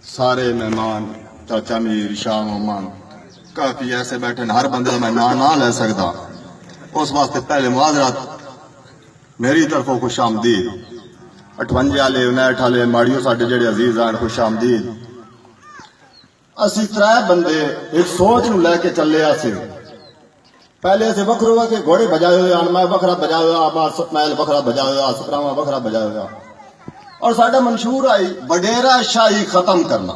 सारे मेहमान, चाचा मीर, शाह मोहम्मद, काफी ऐसे बैठे हर बंदे का मैं ना ले सकता। उस वास्ते पहले मुआजरत मेरी तरफों खुश आमदीद। 58 वाले 59 वाले माड़ियों साडे जेड़े अजीज आन खुश आमदीद। असी त्रै बंदे एक सोच नूं लैके चले आसे। पहले असे वखरो के घोड़े बजाए हुए आन, मैं बखरा बजाया हुआ, मार सतमैल बखरा बजाया हुआ, सुपरावा बखरा बजाया हुआ। और साडा मंशूर आई वडेरा शाही खत्म करना।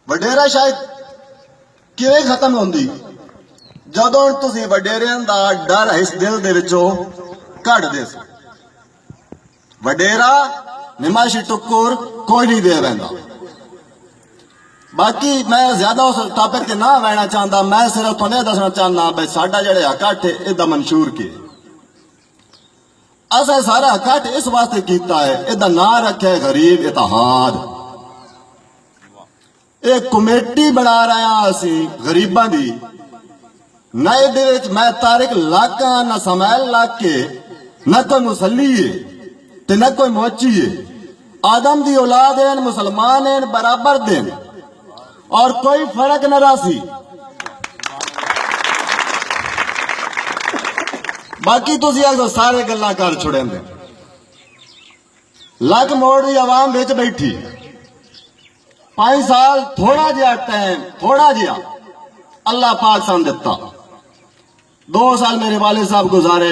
वडेरा शाही किवें खत्म होंदी? जदों तुसीं वडेरियां दा डर इस दिल दे विचों कढ दे सो। वडेरा निमाशी टुक्कुर कोई नहीं दे रहा। बाकी मैं ज्यादा उस टॉपिक ते ना बहना चाहता। मैं सिर्फ तुहानू दसना चाहना भाई साडा जेहड़ा इकट्ठ है इहदा मंशूर के असा सारा इकट्ठ इस वास्ते कीता है। इहदा नां रखे गरीब इतिहाद। एक कमेटी बना रहे हैं असी गरीबां दी। ना इहदे विच मैं तारिक लाका ना समैल लाके ना कोई मुसली है ते ना कोई मोची है। आदम दी औलाद है, मुसलमान है, बराबर देन और कोई फर्क न रासी। बाकी तुसी आखो सारे गल्लां कर छुड़ेंदे। लग मोड़ दी आवाम विच बैठी 5 साल थोड़ा जिहा टाइम, थोड़ा जिहा अल्लाह पाक सन दिता। 2 साल मेरे वाले साहब गुजारे,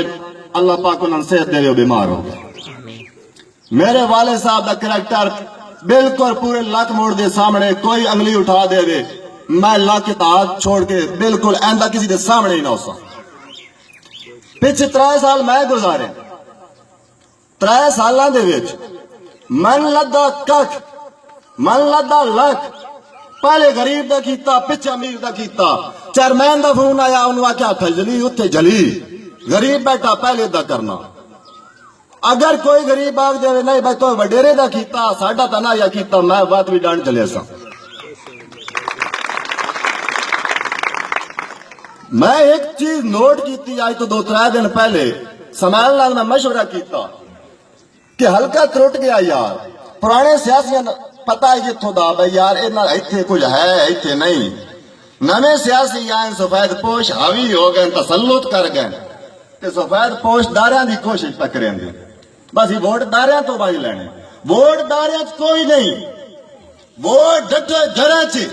अल्लाह पाक उन्होंने सेहत दे, बीमार हो गए। मेरे वाले साहब का करैक्टर बिल्कुल पूरे लक मोड़ के सामने कोई अंगली उठा दे, मैं लक हाथ छोड़ के बिल्कुल ऐंदा किसी के सामने ही ना हो सकता। पिछले 3 साल मैं गुजारे। 3 सालों दे विच मन लद्दा कख, मन लद्दा लख। पहले गरीब का कीता, पिछे अमीर का कीता। चेयरमैन का फोन आया, उन्होंने आख्या थजली उत्थे जली। गरीब बैठा पहले दा करना। अगर कोई गरीब आख जाए नहीं भाई तो वडेरे का कीता, साडा तो ना या कीता, मैं बात भी डांट चले सा। मैं एक चीज नोट की आज तो 2-3 दिन पहले समैल नाल मैं मशवरा किया कि हल्का त्रुट गया यार। पुराने सियासियों पता है जितों दा भाई यार इत्थे कुछ है इत्थे नहीं। नवे सियासी आए सफेद पोश हावी हो गए, तसल्लुत कर गए ते सफेद पोश दारियां की कोशिश तक करेंगे। बस ये वोट दारियां तो भाई लेने। वोट दारियां कोई नहीं, वोट डटे जरा च।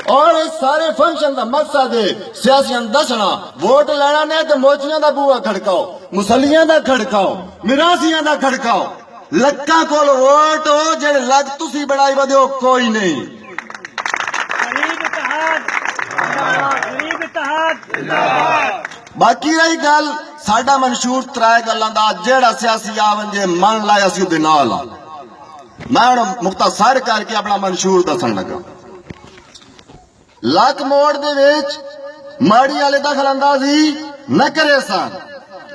और इस सारे फंक्शन का मकसद है सियासियों दसना वोट लेना ने तो मोचियां का बूहा खड़काओ, मुसलियां का खड़काओ, मिरासियां का खड़काओ। लक्का कोल वोट हो जेड़े लग तुसी बनाई वदे हो कोई नहीं। बाकी रही गल साडा मंशूर 3 गल्लां दा जेड़ा सियासी आवन जे मन लाया सी उहदे नाल आ। मैं हुण मुख्तसर करके अपना मंशूर दसन लगा। लक मोड़ दे विच माड़ी वाले दखल अंदाजी न करे सन।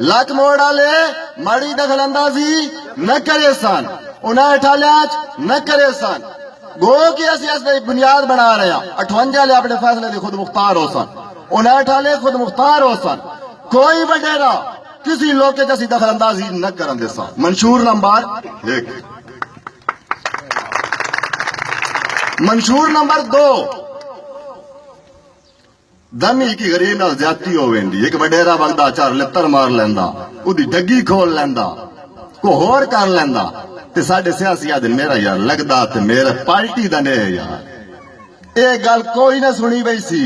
लक मोड़ वाले माड़ी दखल अंदाजी न करे सन। 59 वाले न करे सन। गो कि असि बुनियाद बना रहे हैं। 58 वाले अपने फैसले खुद मुख्तार हो सन। 59 वाले खुद मुख्तार हो सन। कोई वडेरा किसी लोग के जैसी दखल अंदाजी न कर दे सन। मंशूर नंबर 1। मंशूर नंबर 2 दमी की गरीब नाल ज्यादती हो वेंदी। एक वडेरा बंदा 4 लित्तर मार लेंदा, उदी डग्गी खोल लेंदा, को होर कर लेंदा ते साडे सियासी आदमी मेरा यार लगदा ते मेरे पार्टी दा ने यार। ये गल कोई ना सुनी पई सी।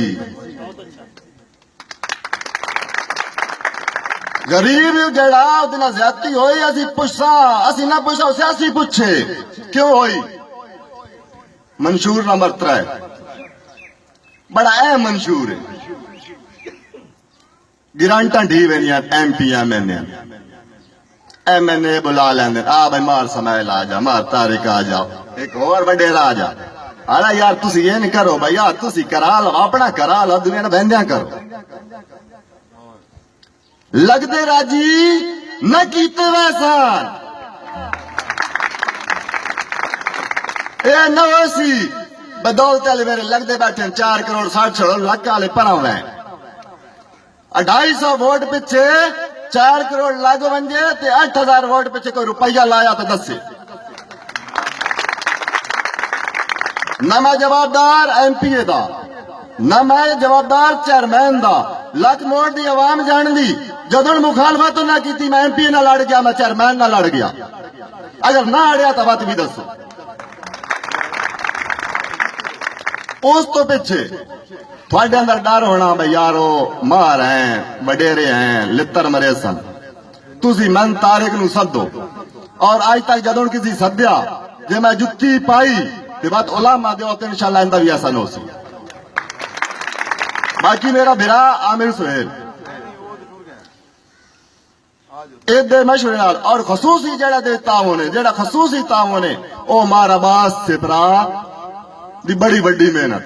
गरीब जड़ा उहदे नाल ज्यादती होई असी पुछसा, असी ना पुछसा सियासी पुछे क्यों होई। मंशूर नंबर 3 बड़ा अहम मंशूर है। गिरांटा ढी वेनिया MP MNA बुला लेंगे। आ भाई मार समैल आ जा, मार तारिक आ जाओ, एक और वडेरा आ जा। अरे यार तुसी ये नहीं करो भाई यार, तुसी करा लो अपना, करा लो दुनिया ने बहंदिया करो। लगदे राजी न कीते वैसा ए नवसी बदौलत वाले मेरे लगते बैठे 4 करोड़ 60 लाख वाले पर 250 वोट पिछे 4 करोड़ लागू वंजे ते 8000 वोट पिछे कोई रुपया लाया तो दसे। ना मैं जवाबदार एमपीए दा, ना मैं जवाबदार चेयरमैन दा। लख मोड़ दी आवाम जान दी जदों मुखालफत ना की मैं एमपी ना लड़ गया, मैं चेयरमैन ना लड़ गया। अगर ना अड़िया तो बात भी दसो। उस तो पिछे थोड़े अंदर डर होना भाई यारो मार हैं, वडेरे हैं, लित्तर मरे सन। तुसी मन तारिक नू सदो और आज तक जदों किसी सद्या जे मैं जुत्ती पाई ते बात उलामा दो तो इंशाल्लाह इंदा भी ऐसा हो सी। बाकी मेरा बिरा आमिर सुहेल एदे मशवरे नाल और खसूसी जेड़ा दे ताउन है, जेड़ा खसूसी ताउन है ओ मार अब्बास सिपरा दी बड़ी बड़ी मेहनत।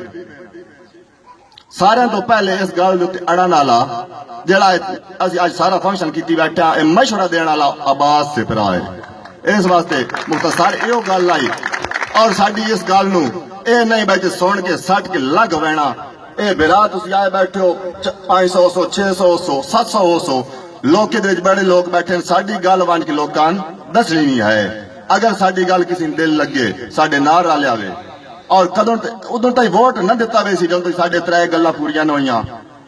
सारे तो पहले इस गल दे अड़न वाला जेड़ा असीं अज सारा फंक्शन कीती बैठा ए मशवरा देने वाला अब्बास सिपरा है। इस वास्ते मुख्तसर यो गल आई और साडी इस गल नू ए नहीं बैठे सुन के सट के लग वैना। ए बिरा तुसीं आए बैठे हो 500 600 700 लोग के बड़े लोग बैठे, साडी गल वन के लोकां दसनी नहीं है। अगर साडी गल किसी दिल लगे साडे नाल रल आवे और कदों उदों तक वोट न दिता वे सी जदों साडे 3 गल्लां पूरियां न होईयां।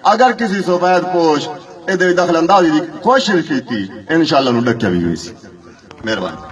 अगर किसी सफेद पोश ए दखल अंदाजी की कोशिश की इंशाल्लाह नूं डक्या भी हुई सी। मेहरबानी।